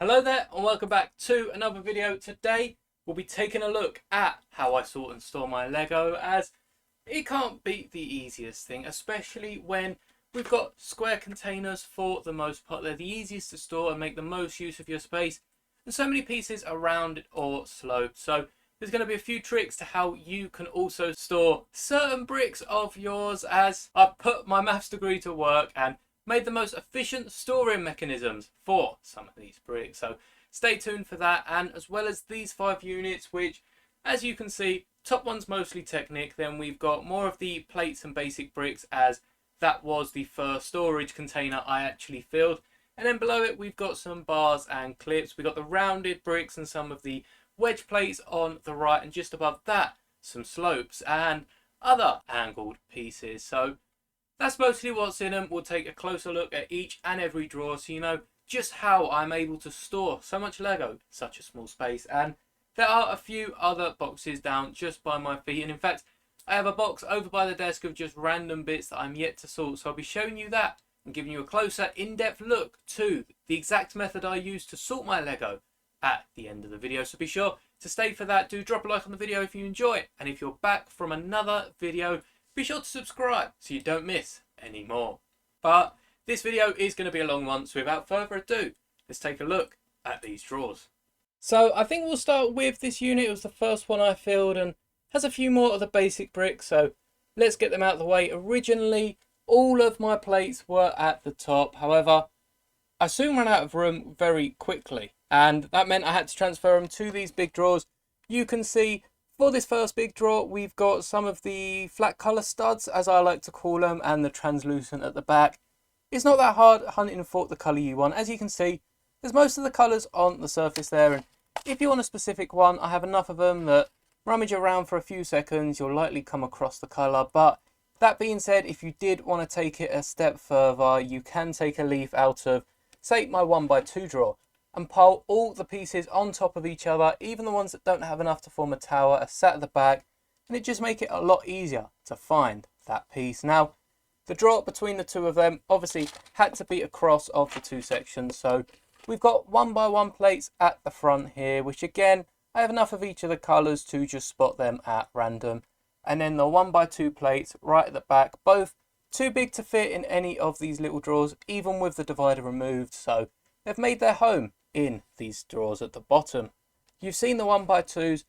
Hello there and welcome back to another video. Today we'll be taking a look at how I sort and store my Lego, as it can't be the easiest thing, especially when we've got square containers for the most part. They're the easiest to store and make the most use of your space, and so many pieces are rounded or sloped. So there's going to be a few tricks to how you can also store certain bricks of yours, as I've put my maths degree to work and made the most efficient storing mechanisms for some of these bricks. So stay tuned for that, and as well as these 5 units, which as you can see, top one's mostly Technic. Then we've got more of the plates and basic bricks, as that was the first storage container I actually filled. And then below it we've got some bars and clips. We've got the rounded bricks and some of the wedge plates on the right, and just above that some slopes and other angled pieces. So that's mostly what's in them. We'll take a closer look at each and every drawer so you know just how I'm able to store so much Lego in such a small space. And there are a few other boxes down just by my feet, and in fact I have a box over by the desk of just random bits that I'm yet to sort, so I'll be showing you that and giving you a closer in-depth look to the exact method I use to sort my Lego at the end of the video. So be sure to stay for that. Do drop a like on the video if you enjoy it, and if you're back from another video, be sure to subscribe so you don't miss any more. But this video is going to be a long one, so without further ado, let's take a look at these drawers. So I think we'll start with this unit. It was the first one I filled and has a few more of the basic bricks, so let's get them out of the way. Originally, all of my plates were at the top. However, I soon ran out of room very quickly, and that meant I had to transfer them to these big drawers. You can see for this first big drawer, we've got some of the flat colour studs, as I like to call them, and the translucent at the back. It's not that hard hunting for the colour you want. As you can see, there's most of the colours on the surface there, and if you want a specific one, I have enough of them that rummage around for a few seconds, you'll likely come across the colour. But that being said, if you did want to take it a step further, you can take a leaf out of, say, my 1x2 drawer, and pile all the pieces on top of each other. Even the ones that don't have enough to form a tower are sat at the back, and it just makes it a lot easier to find that piece. Now, the drawer between the two of them obviously had to be across of the two sections, so we've got 1x1 plates at the front here, which again, I have enough of each of the colours to just spot them at random. And then the 1x2 plates right at the back, both too big to fit in any of these little drawers, even with the divider removed, so they've made their home in these drawers at the bottom. You've seen the 1x2s.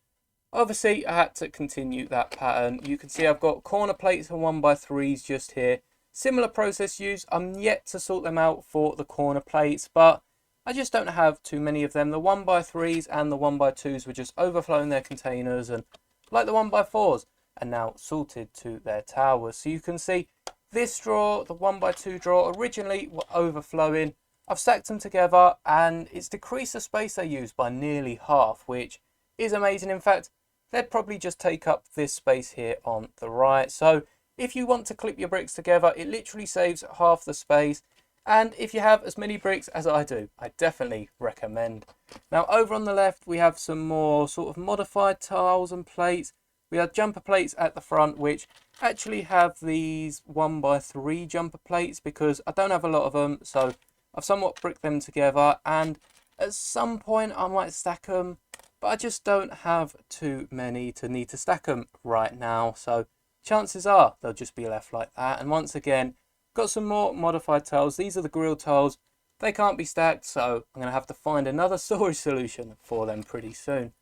Obviously I had to continue that pattern. You can see I've got corner plates and 1x3s just here. Similar process used. I'm yet to sort them out for the corner plates, but I just don't have too many of them. The 1x3s and the 1x2s were just overflowing their containers, and like the 1x4s are now sorted to their towers. So you can see this drawer, the 1x2 drawer, originally were overflowing. I've stacked them together and it's decreased the space they use by nearly half, which is amazing. In fact, they'd probably just take up this space here on the right. So if you want to clip your bricks together, it literally saves half the space. And if you have as many bricks as I do, I definitely recommend. Now over on the left, we have some more sort of modified tiles and plates. We have jumper plates at the front, which actually have these 1x3 jumper plates because I don't have a lot of them. So I've somewhat bricked them together, and at some point I might stack them, but I just don't have too many to need to stack them right now. So chances are they'll just be left like that. And once again, got some more modified tiles. These are the grill tiles. They can't be stacked, so I'm going to have to find another storage solution for them pretty soon.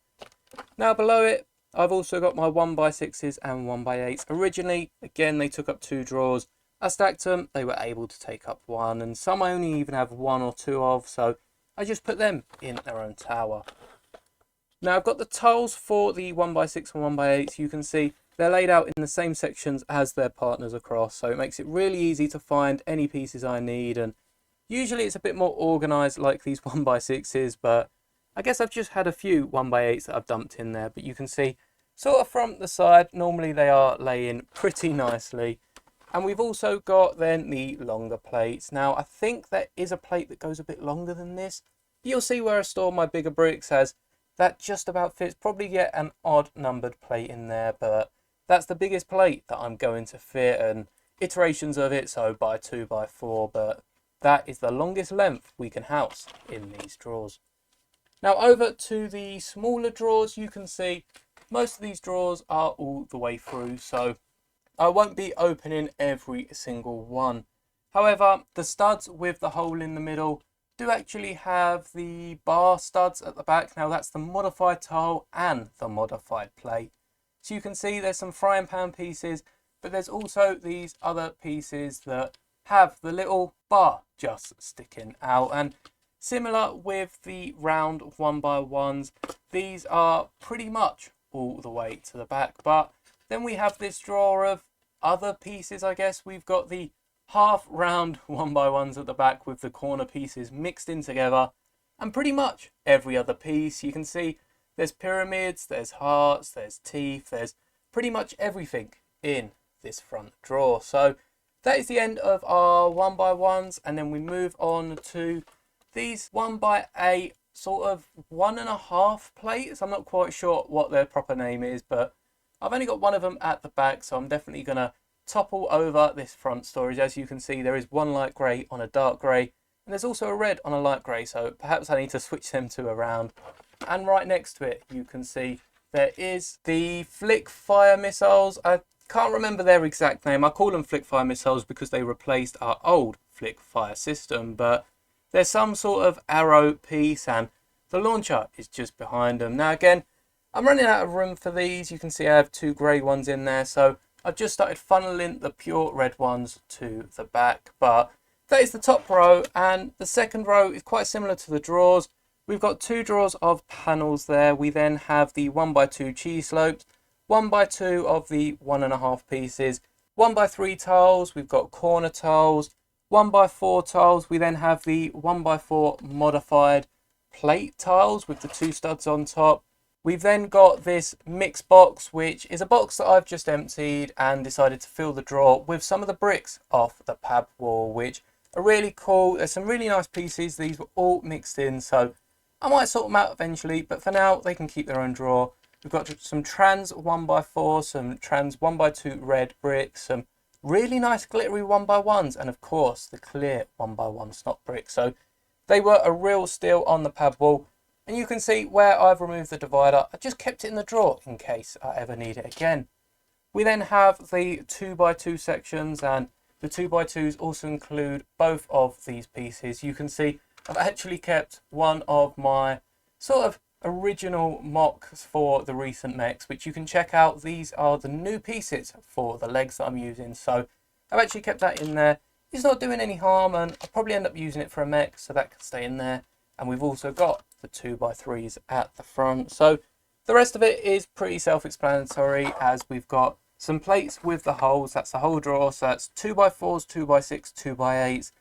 Now below it, I've also got my 1x6s and 1x8s. Originally, again, they took up 2 drawers. I stacked them, they were able to take up 1, and some I only even have 1 or 2 of, so I just put them in their own tower. Now I've got the tiles for the 1x6 and 1x8s. You can see they're laid out in the same sections as their partners across, so it makes it really easy to find any pieces I need. And usually it's a bit more organised like these 1x6s, but I guess I've just had a few 1x8s that I've dumped in there. But you can see sort of from the side, normally they are laying pretty nicely. And we've also got then the longer plates. Now I think there is a plate that goes a bit longer than this. You'll see where I store my bigger bricks, as that just about fits. Probably get an odd numbered plate in there, but that's the biggest plate that I'm going to fit, and iterations of it, so by 2x4, but that is the longest length we can house in these drawers. Now over to the smaller drawers, you can see most of these drawers are all the way through, so I won't be opening every single one. However, the studs with the hole in the middle do actually have the bar studs at the back. Now that's the modified tile and the modified plate. So you can see there's some frying pan pieces, but there's also these other pieces that have the little bar just sticking out. And similar with the round 1x1s, these are pretty much all the way to the back. But then we have this drawer of other pieces, I guess. We've got the half round 1x1s at the back with the corner pieces mixed in together, and pretty much every other piece. You can see there's pyramids, there's hearts, there's teeth, there's pretty much everything in this front drawer. So that is the end of our 1x1s, and then we move on to these 1x8 sort of 1.5 plates. I'm not quite sure what their proper name is, but I've only got one of them at the back, so I'm definitely going to topple over this front storage. As you can see, there is one light grey on a dark grey, and there's also a red on a light grey, so perhaps I need to switch them two around. And right next to it, you can see there is the Flick Fire missiles. I can't remember their exact name. I call them Flick Fire missiles because they replaced our old Flick Fire system, but there's some sort of arrow piece, and the launcher is just behind them. Now again, I'm running out of room for these. You can see I have two grey ones in there, so I've just started funneling the pure red ones to the back. But that is the top row, and the second row is quite similar to the drawers. We've got two drawers of panels there. We then have the 1x2 cheese slopes, 1x2 of the 1.5 pieces, 1x3 tiles. We've got corner tiles, 1x4 tiles. We then have the 1x4 modified plate tiles with the two studs on top. We've then got this mix box, which is a box that I've just emptied and decided to fill the drawer with some of the bricks off the pad wall, which are really cool. There's some really nice pieces. These were all mixed in, so I might sort them out eventually, but for now they can keep their own drawer. We've got some trans 1x4, some trans 1x2 red bricks, some really nice glittery 1x1s, and of course the clear 1x1 snot bricks. So they were a real steal on the pad wall. And you can see where I've removed the divider, I just kept it in the drawer in case I ever need it again. We then have the 2x2 sections, and the 2x2s also include both of these pieces. You can see I've actually kept one of my sort of original mocks for the recent mechs, which you can check out. These are the new pieces for the legs that I'm using, so I've actually kept that in there. It's not doing any harm, and I'll probably end up using it for a mech, so that can stay in there. And we've also got the 2x3s at the front. So the rest of it is pretty self-explanatory, as we've got some plates with the holes. That's the whole drawer. So that's 2x4s, 2x6, 2x8s.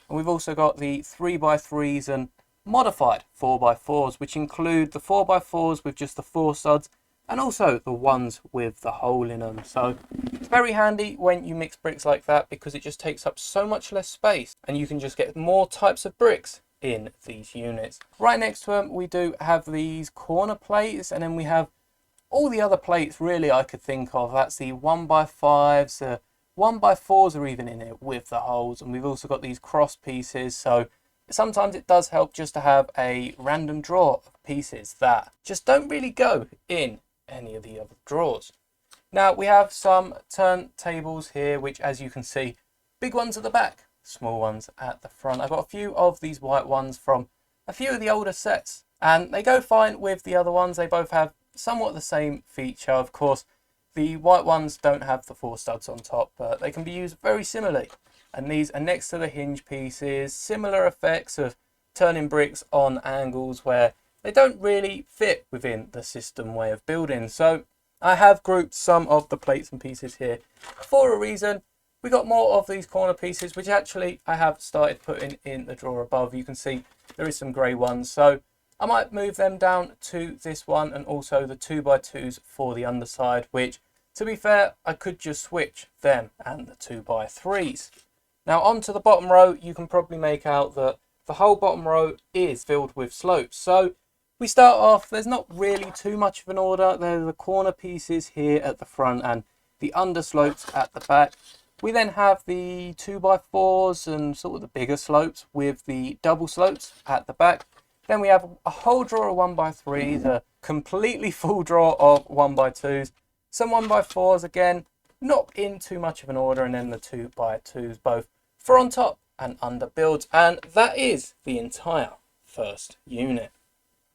And we've also got the 3x3s and modified 4x4s, which include the 4x4s with just the 4 studs, and also the ones with the hole in them. So it's very handy when you mix bricks like that, because it just takes up so much less space and you can just get more types of bricks in these units. Right next to them we do have these corner plates, and then we have all the other plates really I could think of. That's the 1x5s, 1x4s are even in it with the holes, and we've also got these cross pieces. So sometimes it does help just to have a random drawer of pieces that just don't really go in any of the other drawers. Now we have some turntables here, which, as you can see, big ones at the back, small ones at the front. I've got a few of these white ones from a few of the older sets, and they go fine with the other ones. They both have somewhat the same feature. Of course, the white ones don't have the 4 studs on top, but they can be used very similarly. And these are next to the hinge pieces, similar effects of turning bricks on angles where they don't really fit within the system way of building. So I have grouped some of the plates and pieces here for a reason. We got more of these corner pieces, which actually I have started putting in the drawer above. You can see there is some grey ones, so I might move them down to this one, and also the 2x2s for the underside, which, to be fair, I could just switch them and the 2x3s. Now onto the bottom row, you can probably make out that the whole bottom row is filled with slopes. So we start off, there's not really too much of an order. There are the corner pieces here at the front and the underslopes at the back. We then have the 2x4s and sort of the bigger slopes with the double slopes at the back. Then we have a whole drawer of 1x3s, a completely full drawer of 1x2s, some 1x4s again, not in too much of an order, and then the 2x2s both for on top and under builds. And that is the entire first unit.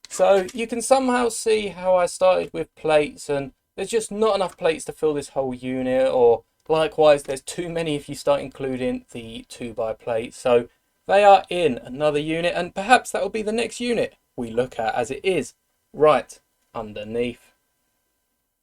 So you can somehow see how I started with plates, and there's just not enough plates to fill this whole unit, or likewise there's too many if you start including the 2x plates. So they are in another unit, and perhaps that will be the next unit we look at, as it is right underneath.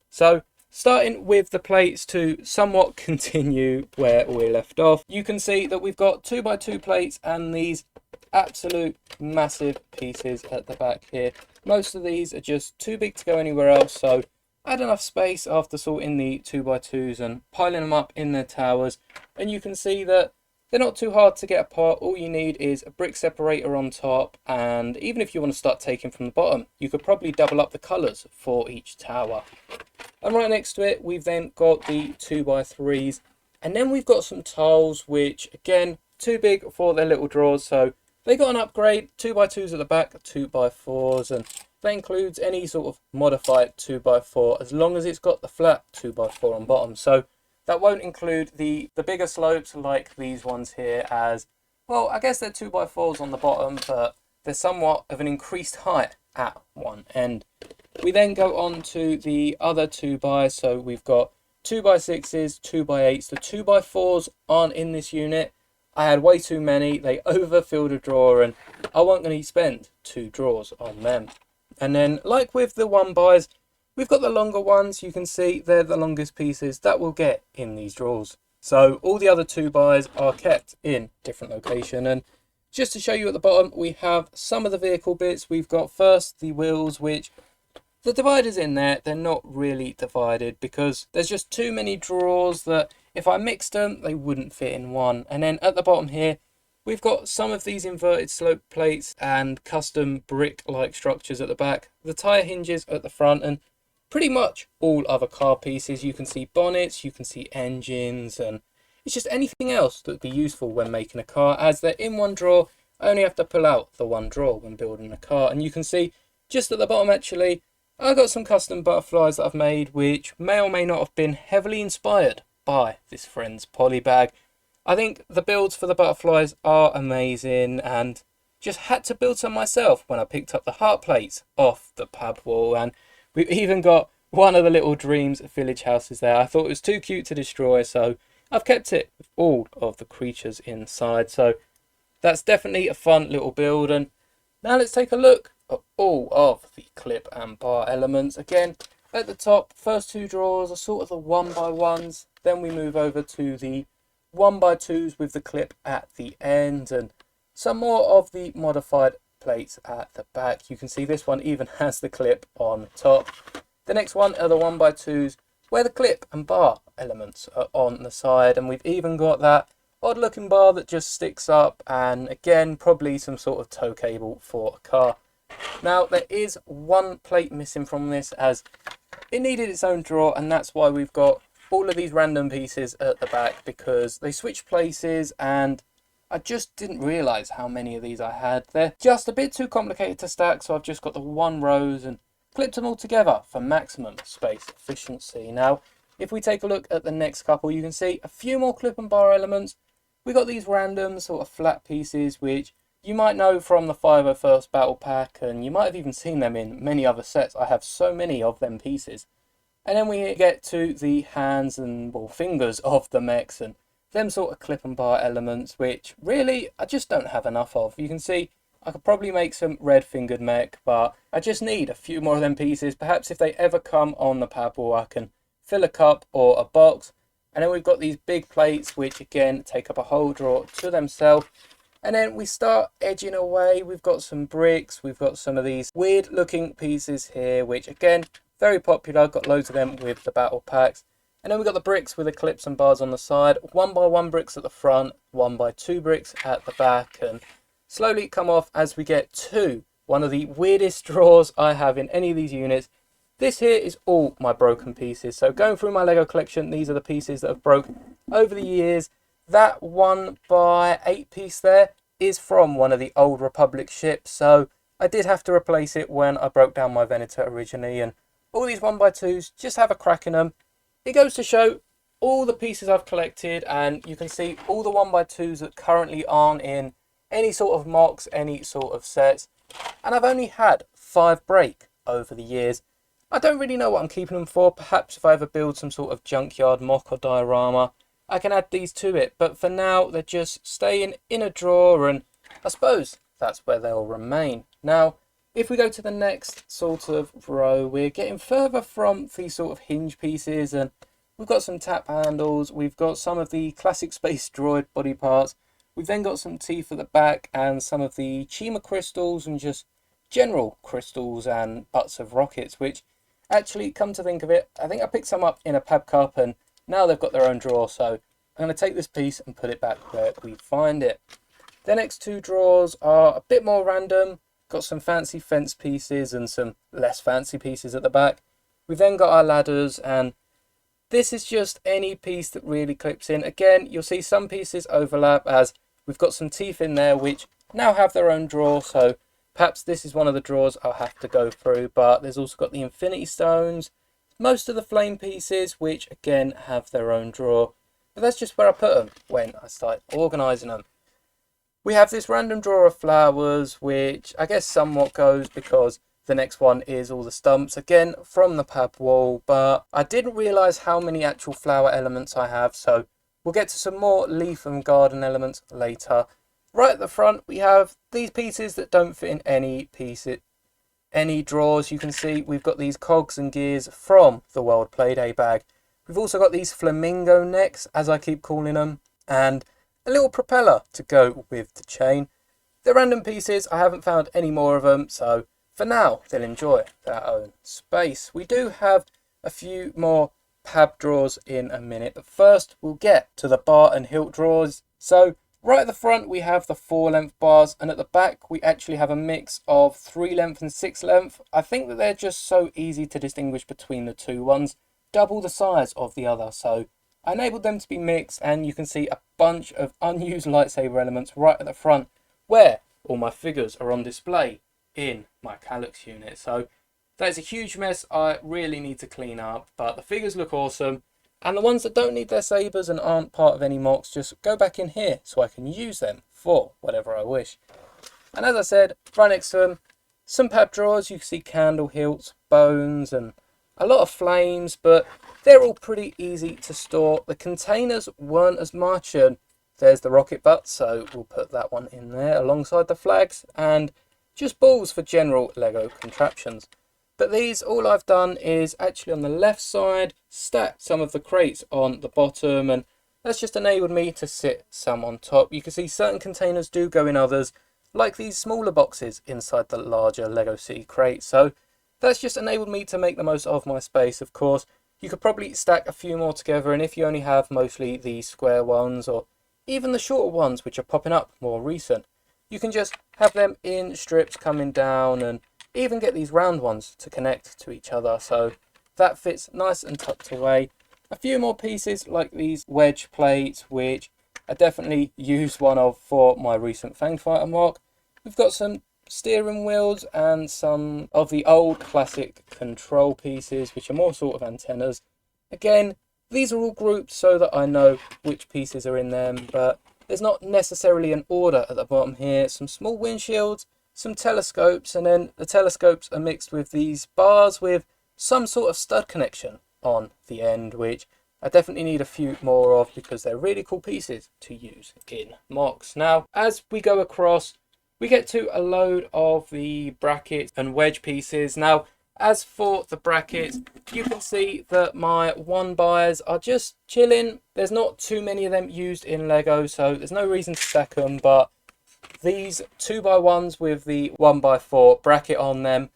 So starting with the plates to somewhat continue where we left off, you can see that we've got 2x2 plates and these absolute massive pieces at the back here. Most of these are just too big to go anywhere else, so I had enough space after sorting the 2x2s and piling them up in their towers, and you can see that they're not too hard to get apart. All you need is a brick separator on top, and even if you want to start taking from the bottom, you could probably double up the colours for each tower. And right next to it, we've then got the 2x3s, and then we've got some tiles which, again, too big for their little drawers, so they got an upgrade, 2x2s at the back, 2x4s, and that includes any sort of modified 2x4 as long as it's got the flat 2x4 on bottom. So that won't include the bigger slopes like these ones here, as well, I guess they're 2x4s on the bottom, but they're somewhat of an increased height at one end. We then go on to the other 2x, so we've got 2x6s, 2x8s. The 2x4s aren't in this unit. I had way too many. They overfilled a drawer, and I wasn't going to spend 2 drawers on them. And then, like with the 1x, we've got the longer ones. You can see they're the longest pieces that we'll get in these drawers. So all the other 2x are kept in different location. And just to show you at the bottom, we have some of the vehicle bits. We've got first the wheels, which the dividers in there, they're not really divided because there's just too many drawers that if I mixed them, they wouldn't fit in one. And then at the bottom here, we've got some of these inverted slope plates and custom brick-like structures at the back, the tyre hinges at the front, and pretty much all other car pieces. You can see bonnets, you can see engines, and it's just anything else that would be useful when making a car. As they're in one drawer, I only have to pull out the one drawer when building a car. And you can see just at the bottom, actually, I've got some custom butterflies that I've made, which may or may not have been heavily inspired by this friend's poly bag. I think the builds for the butterflies are amazing, and just had to build some myself when I picked up the heart plates off the pad wall. And we've even got one of the little Dreams village houses there. I thought it was too cute to destroy, so I've kept it with all of the creatures inside. So that's definitely a fun little build. And now let's take a look at all of the clip and bar elements. Again, at the top, first 2 drawers are sort of the 1x1s. Then we move over to the 1x2s with the clip at the end, and some more of the modified plates at the back. You can see this one even has the clip on top. The next one are the 1x2s where the clip and bar elements are on the side, and we've even got that odd looking bar that just sticks up, and again probably some sort of tow cable for a car. Now there is one plate missing from this, as it needed its own drawer, and that's why we've got all of these random pieces at the back, because they switch places and I just didn't realise how many of these I had. They're just a bit too complicated to stack, so I've just got the 1 rows and clipped them all together for maximum space efficiency. Now if we take a look at the next couple, you can see a few more clip and bar elements. We got these random sort of flat pieces which you might know from the 501st Battle Pack, and you might have even seen them in many other sets. I have so many of them pieces. And then we get to the hands and fingers of the mechs, and them sort of clip and bar elements, which really I just don't have enough of. You can see I could probably make some red fingered mech, but I just need a few more of them pieces. Perhaps if they ever come on the pad wall, I can fill a cup or a box. And then we've got these big plates, which again take up a whole drawer to themselves. And then we start edging away. We've got some bricks, we've got some of these weird looking pieces here, which again, very popular. I've got loads of them with the battle packs. And then we've got the bricks with the clips and bars on the side, 1x1 bricks at the front, 1x2 bricks at the back, and slowly come off as we get to one of the weirdest drawers I have in any of these units. This here is all my broken pieces. So going through my Lego collection, these are the pieces that have broke over the years. That 1x8 piece there is from one of the Old Republic ships. So I did have to replace it when I broke down my Venator originally, and all these 1x2s just have a crack in them. It goes to show all the pieces I've collected, and you can see all the 1x2s that currently aren't in any sort of MOCs, any sort of sets, and I've only had 5 break over the years. I don't really know what I'm keeping them for. Perhaps if I ever build some sort of junkyard MOC or diorama, I can add these to it, but for now they're just staying in a drawer, and I suppose that's where they'll remain. Now, if we go to the next sort of row, we're getting further from these sort of hinge pieces, and we've got some tap handles, we've got some of the classic Space Droid body parts, we've then got some teeth at the back and some of the Chima crystals and just general crystals and butts of rockets, which actually, come to think of it, I think I picked some up in a Pab Cup and now they've got their own drawer, so I'm going to take this piece and put it back where we find it. The next 2 drawers are a bit more random. Got some fancy fence pieces and some less fancy pieces at the back. We've then got our ladders, and this is just any piece that really clips in. Again, you'll see some pieces overlap, as we've got some teeth in there which now have their own drawer, so perhaps this is one of the drawers I'll have to go through. But there's also got the Infinity Stones, most of the flame pieces, which again have their own drawer, but that's just where I put them when I start organising them. We have this random drawer of flowers, which I guess somewhat goes because the next one is all the stumps, again from the Pab wall, but I didn't realise how many actual flower elements I have, so we'll get to some more leaf and garden elements later. Right at the front we have these pieces that don't fit in any drawers. You can see we've got these cogs and gears from the World Playday bag. We've also got these flamingo necks, as I keep calling them, and a little propeller to go with the chain. They're random pieces, I haven't found any more of them, so for now they'll enjoy their own space. We do have a few more Pab drawers in a minute, but first we'll get to the bar and hilt drawers. So right at the front we have the 4-length bars, and at the back we actually have a mix of 3-length and 6-length. I think that they're just so easy to distinguish between the two. One's double the size of the other, so I enabled them to be mixed, and you can see a bunch of unused lightsaber elements right at the front where all my figures are on display in my Kallax unit. So that's a huge mess I really need to clean up, but the figures look awesome, and the ones that don't need their sabers and aren't part of any MOCs just go back in here so I can use them for whatever I wish. And as I said, right next to them, some Pab drawers. You can see candle hilts, bones, and a lot of flames, but they're all pretty easy to store. The containers weren't as much, and there's the rocket butt, so we'll put that one in there alongside the flags, and just balls for general Lego contraptions. But these, all I've done is actually on the left side stack some of the crates on the bottom, and that's just enabled me to sit some on top. You can see certain containers do go in others, like these smaller boxes inside the larger Lego City crate, so that's just enabled me to make the most of my space. Of course, you could probably stack a few more together, and if you only have mostly the square ones or even the shorter ones which are popping up more recent, you can just have them in strips coming down, and even get these round ones to connect to each other, so that fits nice and tucked away. A few more pieces like these wedge plates, which I definitely used one of for my recent Fangfighter MOC. We've got some steering wheels and some of the old classic control pieces, which are more sort of antennas. Again, these are all grouped so that I know which pieces are in them, but there's not necessarily an order at the bottom here. Some small windshields, some telescopes, and then the telescopes are mixed with these bars with some sort of stud connection on the end, which I definitely need a few more of because they're really cool pieces to use in MOCs. Now, as we go across, we get to a load of the brackets and wedge pieces. Now, as for the brackets, you can see that my 1x are just chilling. There's not too many of them used in Lego, so there's no reason to stack them, but these 2x1s with the 1x4 bracket on them,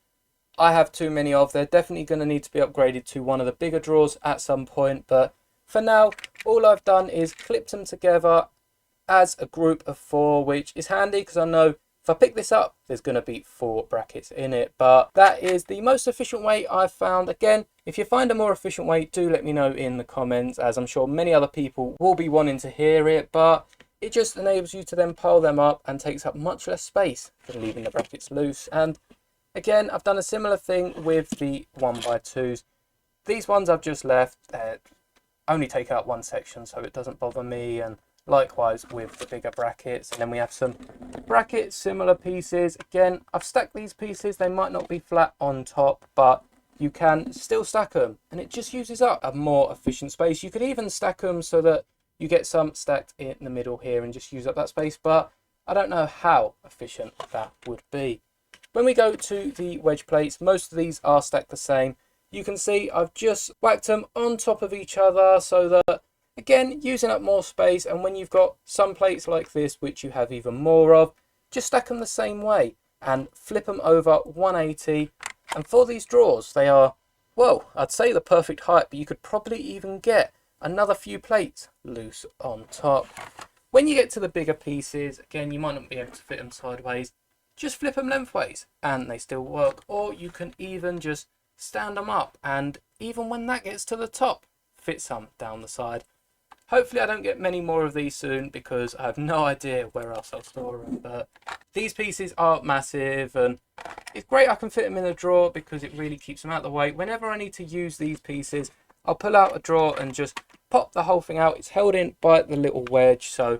I have too many of. They're definitely going to need to be upgraded to one of the bigger drawers at some point, but for now, all I've done is clipped them together as a group of 4, which is handy because I know if I pick this up, there's going to be 4 brackets in it, but that is the most efficient way I've found. Again, if you find a more efficient way, do let me know in the comments, as I'm sure many other people will be wanting to hear it. But it just enables you to then pile them up and takes up much less space than leaving the brackets loose. And again, I've done a similar thing with the 1x2s. These ones I've just left only take out one section, so it doesn't bother me, and likewise with the bigger brackets. And then we have some bracket similar pieces. Again, I've stacked these pieces. They might not be flat on top, but you can still stack them, and it just uses up a more efficient space. You could even stack them so that you get some stacked in the middle here and just use up that space, but I don't know how efficient that would be. When we go to the wedge plates, most of these are stacked the same. You can see I've just whacked them on top of each other so that, again, using up more space. And when you've got some plates like this, which you have even more of, just stack them the same way and flip them over 180. And for these drawers, they are, well, I'd say the perfect height, but you could probably even get another few plates loose on top. When you get to the bigger pieces, again, you might not be able to fit them sideways. Just flip them lengthways and they still work. Or you can even just stand them up, and even when that gets to the top, fit some down the side. Hopefully I don't get many more of these soon, because I have no idea where else I'll store them. But these pieces are massive, and it's great I can fit them in a drawer because it really keeps them out of the way. Whenever I need to use these pieces, I'll pull out a drawer and just pop the whole thing out. It's held in by the little wedge, so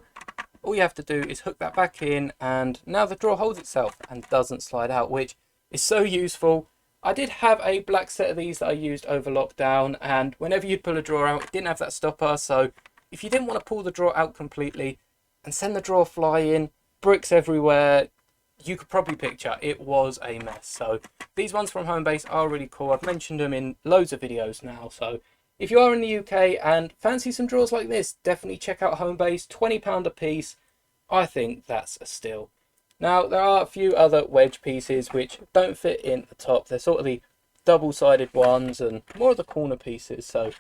all you have to do is hook that back in, and now the drawer holds itself and doesn't slide out, which is so useful. I did have a black set of these that I used over lockdown, and whenever you'd pull a drawer out, it didn't have that stopper. So if you didn't want to pull the drawer out completely and send the drawer flying, bricks everywhere, you could probably picture it was a mess. So these ones from Homebase are really cool. I've mentioned them in loads of videos now. So if you are in the UK and fancy some drawers like this, definitely check out Homebase. £20 a piece. I think that's a steal. Now, there are a few other wedge pieces which don't fit in the top. They're sort of the double-sided ones and more of the corner pieces. So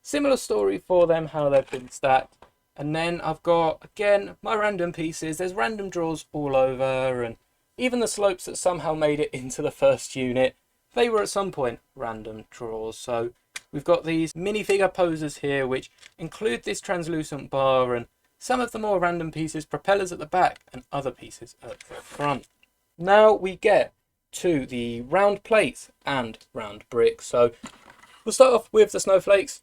similar story for them, how they've been stacked. And then I've got, again, my random pieces. There's random drawers all over, and even the slopes that somehow made it into the first unit, they were at some point random drawers. So we've got these minifigure posers here, which include this translucent bar, and some of the more random pieces, propellers at the back and other pieces at the front. Now we get to the round plates and round bricks. So we'll start off with the snowflakes.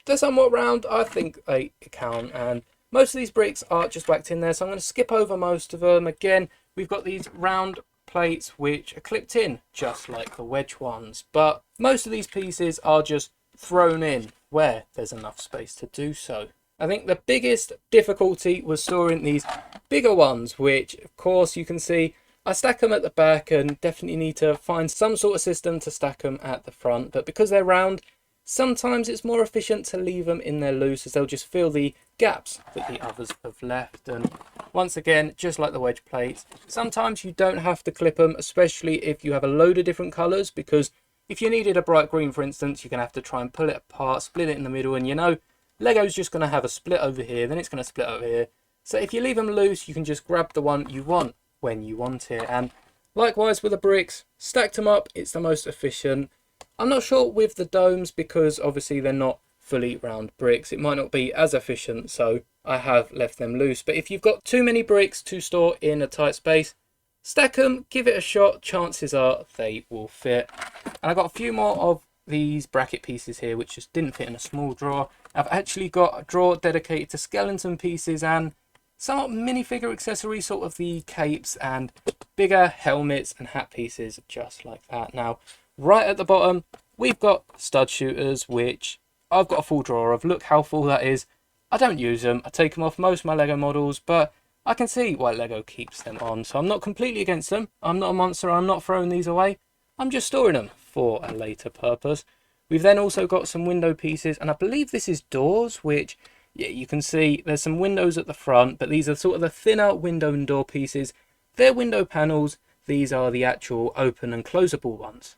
They're somewhat round, I think they count, and most of these bricks are just whacked in there, so I'm going to skip over most of them. Again, we've got these round plates which are clipped in just like the wedge ones, but most of these pieces are just thrown in where there's enough space to do so. I think the biggest difficulty was storing these bigger ones, which of course you can see I stack them at the back and definitely need to find some sort of system to stack them at the front. But because they're round, sometimes it's more efficient to leave them in there loose, as they'll just fill the gaps that the others have left. And once again, just like the wedge plates, sometimes you don't have to clip them, especially if you have a load of different colours, because if you needed a bright green, for instance, you're going to have to try and pull it apart, split it in the middle, and you know, Lego's just going to have a split over here, then it's going to split over here. So if you leave them loose, you can just grab the one you want when you want it. And likewise with the bricks, stacked them up, it's the most efficient. I'm not sure with the domes, because obviously they're not fully round bricks. It might not be as efficient, so I have left them loose. But if you've got too many bricks to store in a tight space, stack them, give it a shot, chances are they will fit. And I've got a few more of these bracket pieces here which just didn't fit in a small drawer. I've actually got a drawer dedicated to skeleton pieces and somewhat minifigure accessories, sort of the capes and bigger helmets and hat pieces just like that. Now right at the bottom we've got stud shooters, which I've got a full drawer of. Look how full that is. I don't use them, I take them off most of my Lego models, but I can see why Lego keeps them on, so I'm not completely against them. I'm not a monster, I'm not throwing these away, I'm just storing them for a later purpose. We've then also got some window pieces, and I believe this is doors, which, yeah, you can see there's some windows at the front, but these are sort of the thinner window and door pieces. They're window panels, these are the actual open and closable ones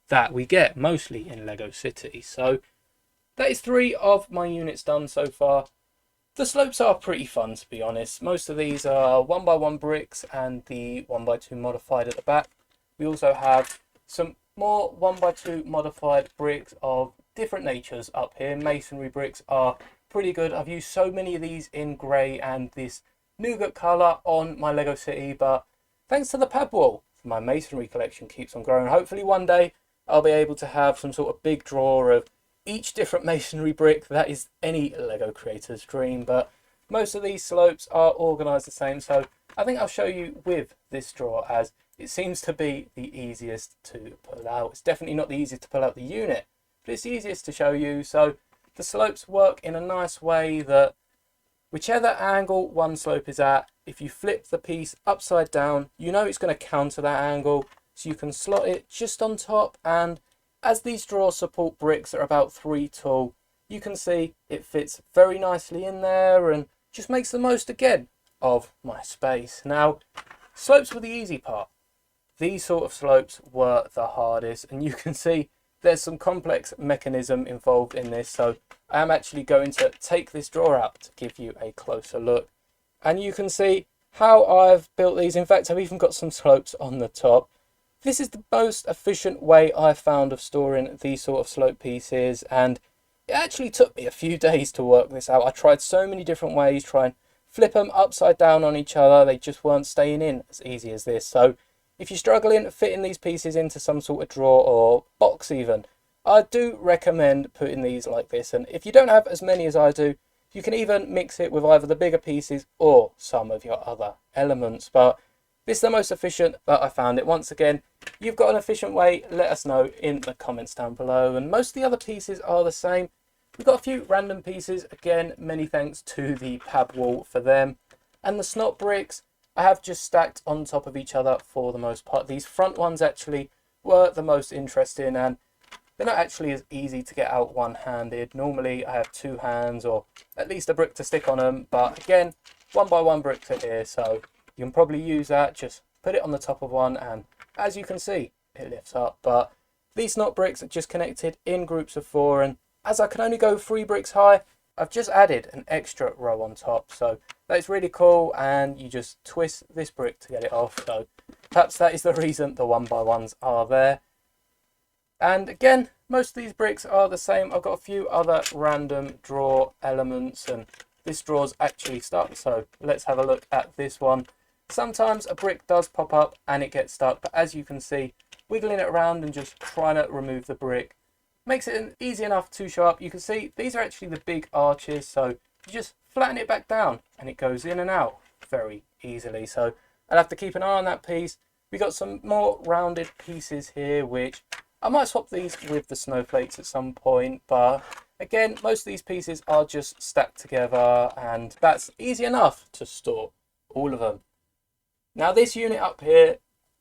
that we get mostly in Lego City. So that is 3 of my units done so far. The slopes are pretty fun, to be honest. Most of these are 1x1 bricks and the 1x2 modified at the back. We also have some more 1x2 modified bricks of different natures up here. Masonry bricks are pretty good. I've used so many of these in grey and this nougat colour on my Lego City, but thanks to the pad wall, my masonry collection keeps on growing. Hopefully one day I'll be able to have some sort of big drawer of each different masonry brick. That is any Lego creator's dream, but most of these slopes are organised the same, so I think I'll show you with this drawer, as it seems to be the easiest to pull out. It's definitely not the easiest to pull out the unit, but it's the easiest to show you. So the slopes work in a nice way that whichever angle one slope is at, if you flip the piece upside down, you know it's going to counter that angle, so you can slot it just on top. And as these drawers support bricks that are about 3 tall, you can see it fits very nicely in there and just makes the most again of my space. Now, slopes were the easy part. These sort of slopes were the hardest, and you can see there's some complex mechanism involved in this, so I am actually going to take this drawer out to give you a closer look. And you can see how I've built these. In fact, I've even got some slopes on the top. This is the most efficient way I've found of storing these sort of slope pieces, and it actually took me a few days to work this out. I tried so many different ways, try and flip them upside down on each other. They just weren't staying in as easy as this. So if you're struggling fitting these pieces into some sort of drawer or box even, I do recommend putting these like this. And if you don't have as many as I do, you can even mix it with either the bigger pieces or some of your other elements. But this is the most efficient that I found it. Once again, you've got an efficient way, let us know in the comments down below. And most of the other pieces are the same. We've got a few random pieces. Again, many thanks to the pad wall for them. And the snot bricks, I have just stacked on top of each other for the most part. These front ones actually were the most interesting, and they're not actually as easy to get out one-handed. Normally I have 2 hands or at least a brick to stick on them, but again, 1 by 1 bricks are here, so you can probably use that. Just put it on the top of one, and as you can see, it lifts up. But these snot bricks are just connected in groups of 4, and as I can only go 3 bricks high, I've just added an extra row on top, so that's really cool. And you just twist this brick to get it off, so perhaps that is the reason the 1 by 1s are there. And again, most of these bricks are the same. I've got a few other random drawer elements, and this drawer's actually stuck, so let's have a look at this one. Sometimes a brick does pop up and it gets stuck, but as you can see, wiggling it around and just trying to remove the brick makes it easy enough to show up. You can see these are actually the big arches, so you just flatten it back down and it goes in and out very easily. So I'll have to keep an eye on that piece. We got some more rounded pieces here, which I might swap these with the snowflakes at some point, but again, most of these pieces are just stacked together, and that's easy enough to store all of them. Now this unit up here,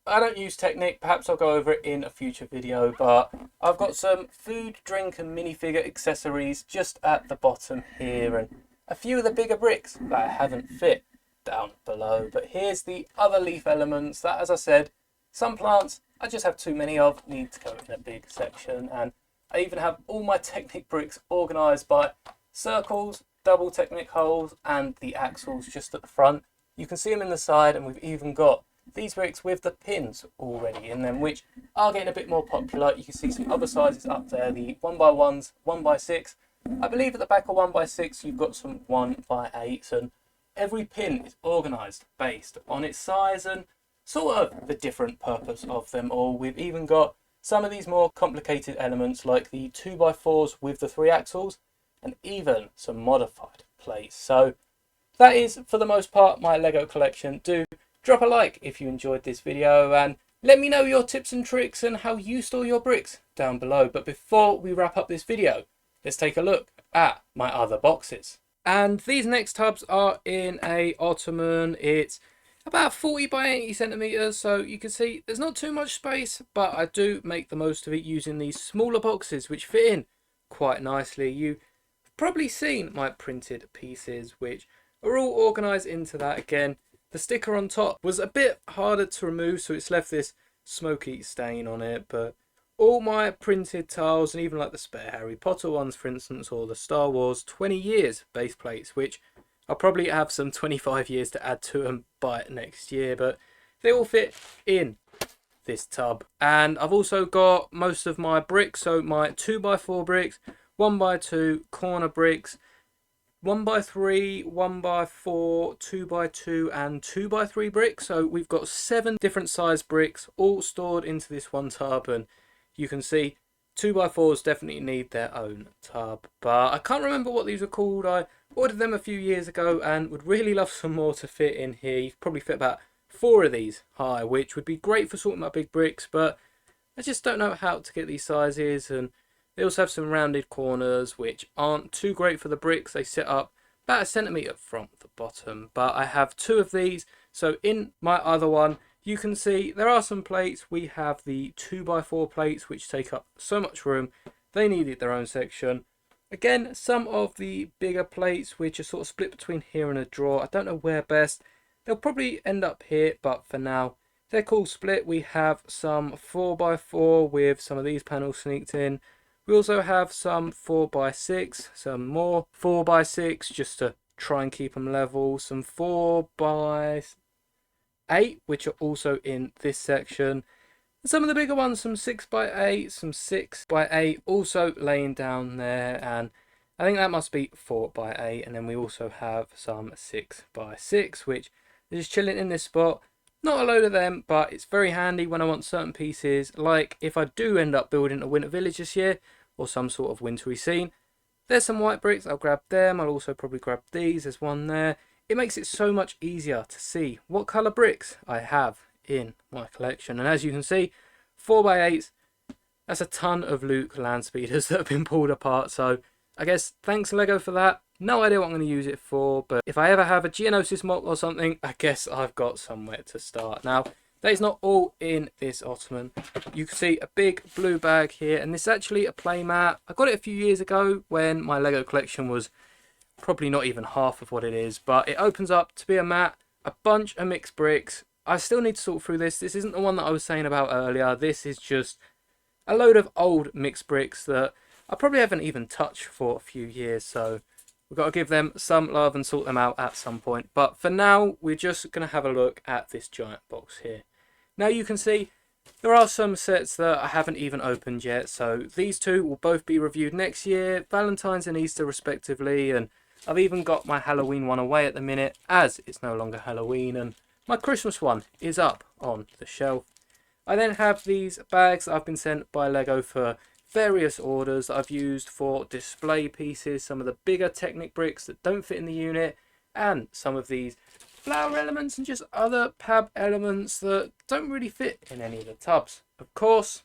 I don't use Technic, perhaps I'll go over it in a future video, but I've got some food, drink and minifigure accessories just at the bottom here, and a few of the bigger bricks that I haven't fit down below. But here's the other leaf elements that, as I said, some plants I just have too many of, need to go in a big section. And I even have all my Technic bricks organised by circles, double Technic holes and the axles just at the front. You can see them in the side, and we've even got these bricks with the pins already in them, which are getting a bit more popular. You can see some other sizes up there, the 1 by 1s, 1 by 6. I believe at the back of 1 by 6 you've got some 1 by 8s, and every pin is organised based on its size and sort of the different purpose of them all. We've even got some of these more complicated elements like the 2 by 4s with the 3 axles, and even some modified plates. So that is for the most part my Lego collection. Do drop a like if you enjoyed this video, and let me know your tips and tricks and how you store your bricks down below. But before we wrap up this video, let's take a look at my other boxes. And these next tubs are in a Ottoman. It's about 40 by 80 centimeters, so you can see there's not too much space, but I do make the most of it using these smaller boxes which fit in quite nicely. You've probably seen my printed pieces which are all organised into that. Again, the sticker on top was a bit harder to remove, so it's left this smoky stain on it, but all my printed tiles, and even like the spare Harry Potter ones for instance, or the Star Wars 20 years base plates, which I'll probably have some 25 years to add to them by next year, but they all fit in this tub. And I've also got most of my bricks, so my 2 by 4 bricks, 1 by 2 corner bricks, 1x3, 1x4, 2x2 and 2x3 bricks. So we've got 7 different size bricks all stored into this one tub, and you can see 2x4s definitely need their own tub, but I can't remember what these are called. I ordered them a few years ago and would really love some more to fit in here. You could probably fit about 4 of these high, which would be great for sorting my big bricks, but I just don't know how to get these sizes. And they also have some rounded corners which aren't too great for the bricks. They sit up about 1 centimetre from the bottom, but I have 2 of these. So in my other one, you can see there are some plates. We have the 2x4 plates which take up so much room. They needed their own section. Again, some of the bigger plates which are sort of split between here and a drawer. I don't know where best. They'll probably end up here, but for now they're cool split. We have some 4x4 with some of these panels sneaked in. We also have some 4x6, some more 4x6 just to try and keep them level. Some 4x8 which are also in this section. And some of the bigger ones, some 6x8, some 6x8 also laying down there, and I think that must be 4x8. And then we also have some 6x6 which is just chilling in this spot. Not a load of them, but it's very handy when I want certain pieces, like if I do end up building a winter village this year or some sort of wintry scene. There's some white bricks, I'll grab them. I'll also probably grab these, there's one there. It makes it so much easier to see what colour bricks I have in my collection. And as you can see, 4x8s, that's a ton of Luke land speeders that have been pulled apart. So I guess thanks Lego for that. No idea what I'm going to use it for, but if I ever have a Geonosis mock or something, I guess I've got somewhere to start. Now, that is not all in this ottoman. You can see a big blue bag here, and this is actually a play mat. I got it a few years ago when my Lego collection was probably not even half of what it is, but it opens up to be a mat, a bunch of mixed bricks. I still need to sort through this. This isn't the one that I was saying about earlier. This is just a load of old mixed bricks that I probably haven't even touched for a few years, so we've got to give them some love and sort them out at some point. But for now, we're just going to have a look at this giant box here. Now you can see there are some sets that I haven't even opened yet. So these two will both be reviewed next year, Valentine's and Easter respectively. And I've even got my Halloween one away at the minute, as it's no longer Halloween. And my Christmas one is up on the shelf. I then have these bags that I've been sent by Lego for various orders that I've used for display pieces, some of the bigger Technic bricks that don't fit in the unit, and some of these flower elements and just other pab elements that don't really fit in any of the tubs. Of course,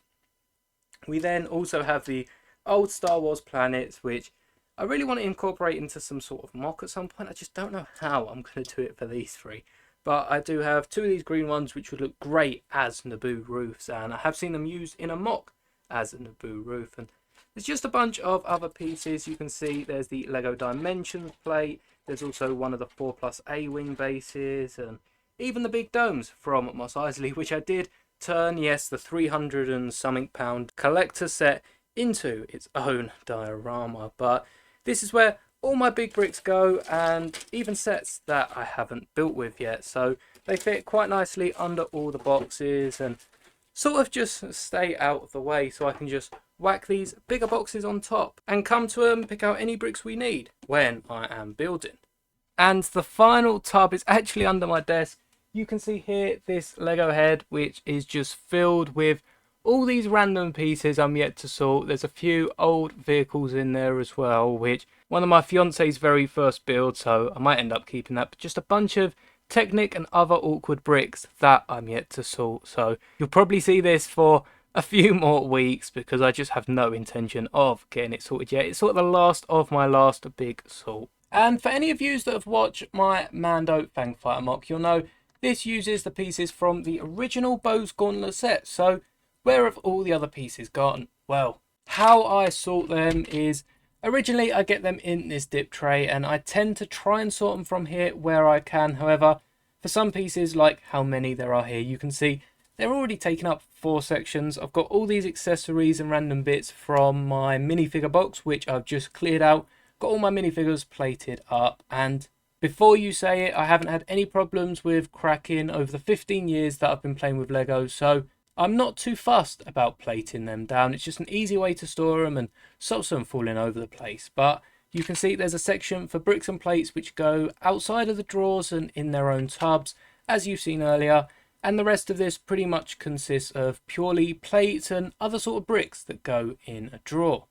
we then also have the old Star Wars planets, which I really want to incorporate into some sort of mock at some point. I just don't know how I'm going to do it for these 3. But I do have 2 of these green ones which would look great as Naboo roofs, and I have seen them used in a mock as a Naboo roof. And there's just a bunch of other pieces. You can see there's the Lego Dimensions plate. There's also one of the 4+ A-wing bases, and even the big domes from Mos Eisley, which I did turn, yes, the 300 and something pound collector set into its own diorama. But this is where all my big bricks go, and even sets that I haven't built with yet. So they fit quite nicely under all the boxes and sort of just stay out of the way, so I can just whack these bigger boxes on top and come to them, pick out any bricks we need when I am building. And the final tub is actually under my desk. You can see here this Lego head, which is just filled with all these random pieces I'm yet to sort. There's a few old vehicles in there as well, which one of my fiance's very first builds, so I might end up keeping that. But just a bunch of Technic and other awkward bricks that I'm yet to sort. So you'll probably see this for a few more weeks because I just have no intention of getting it sorted yet. It's sort of the last of my last big sort. And for any of you that have watched my Mando Fangfighter mock, you'll know this uses the pieces from the original Bose Gauntlet set. So where have all the other pieces gone? Well, how I sort them is originally I get them in this dip tray, and I tend to try and sort them from here where I can. However, for some pieces, like how many there are here, you can see they're already taking up 4 sections. I've got all these accessories and random bits from my minifigure box, which I've just cleared out. Got all my minifigures plated up, and before you say it, I haven't had any problems with cracking over the 15 years that I've been playing with Lego, so I'm not too fussed about plating them down. It's just an easy way to store them and stops them falling over the place. But you can see there's a section for bricks and plates which go outside of the drawers and in their own tubs, as you've seen earlier. And the rest of this pretty much consists of purely plates and other sort of bricks that go in a drawer.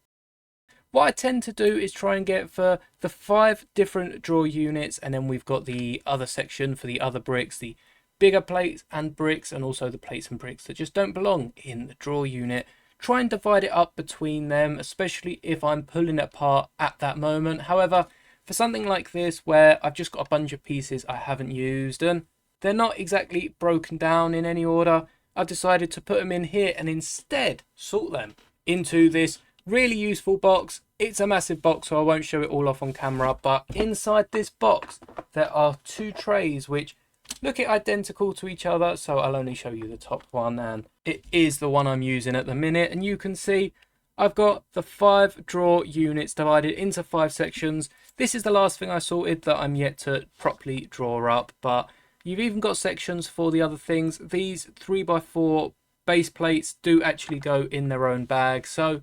What I tend to do is try and get for the 5 different drawer units, and then we've got the other section for the other bricks, the bigger plates and bricks, and also the plates and bricks that just don't belong in the drawer unit. Try and divide it up between them, especially if I'm pulling it apart at that moment. However, for something like this where I've just got a bunch of pieces I haven't used and they're not exactly broken down in any order, I've decided to put them in here and instead sort them into this really useful box. It's a massive box, so I won't show it all off on camera, but inside this box there are 2 trays which look identical to each other, so I'll only show you the top one, and it is the one I'm using at the minute. And you can see I've got the 5 drawer units divided into 5 sections. This is the last thing I sorted that I'm yet to properly draw up, but you've even got sections for the other things. These 3x4 base plates do actually go in their own bag, so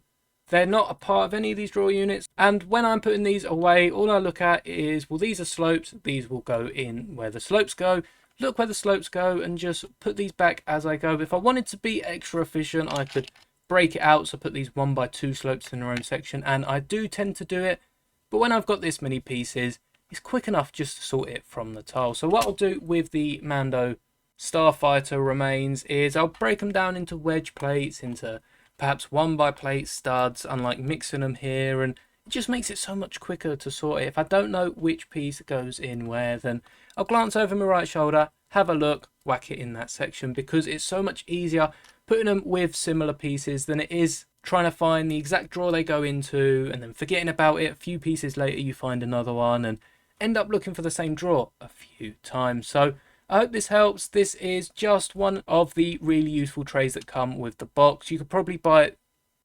they're not a part of any of these drawer units. And when I'm putting these away, all I look at is, well, these are slopes, these will go in where the slopes go. Look where the slopes go and just put these back as I go. If I wanted to be extra efficient, I could break it out, so put these 1x2 slopes in their own section, and I do tend to do it. But when I've got this many pieces, it's quick enough just to sort it from the tile. So what I'll do with the Mando Starfighter remains is I'll break them down into wedge plates, into perhaps 1x plate studs, unlike mixing them here, and it just makes it so much quicker to sort it. If I don't know which piece goes in where, then I'll glance over my right shoulder, have a look, whack it in that section, because it's so much easier putting them with similar pieces than it is trying to find the exact drawer they go into and then forgetting about it. A few pieces later you find another one and end up looking for the same drawer a few times. So I hope this helps. This is just one of the really useful trays that come with the box. You could probably buy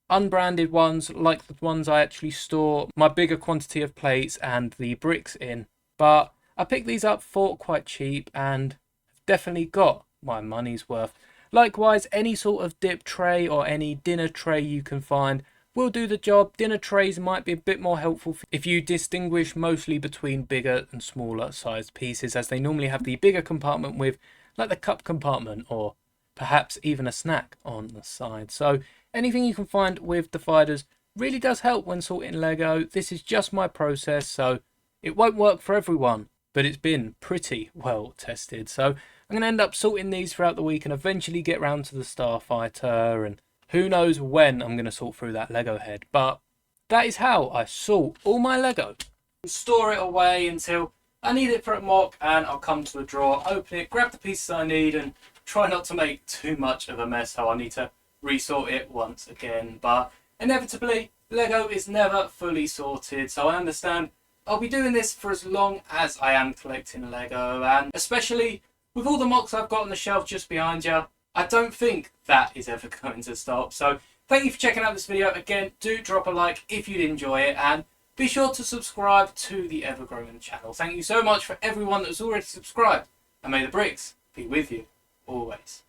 unbranded ones like the ones I actually store my bigger quantity of plates and the bricks in, but I picked these up for quite cheap and definitely got my money's worth. Likewise, any sort of dip tray or any dinner tray you can find will do the job. Dinner trays might be a bit more helpful if you distinguish mostly between bigger and smaller sized pieces, as they normally have the bigger compartment with like the cup compartment or perhaps even a snack on the side. So anything you can find with dividers really does help when sorting Lego. This is just my process, so it won't work for everyone, but it's been pretty well tested. So I'm going to end up sorting these throughout the week and eventually get round to the Starfighter, and who knows when I'm going to sort through that Lego head. But that is how I sort all my Lego. Store it away until I need it for a mock, and I'll come to a drawer, open it, grab the pieces I need, and try not to make too much of a mess, so I need to resort it once again. But inevitably, Lego is never fully sorted, so I understand I'll be doing this for as long as I am collecting Lego, and especially with all the mocks I've got on the shelf just behind you, I don't think that is ever going to stop. So thank you for checking out this video. Again, do drop a like if you'd enjoy it, and be sure to subscribe to the ever-growing channel. Thank you so much for everyone that's already subscribed, and may the bricks be with you always.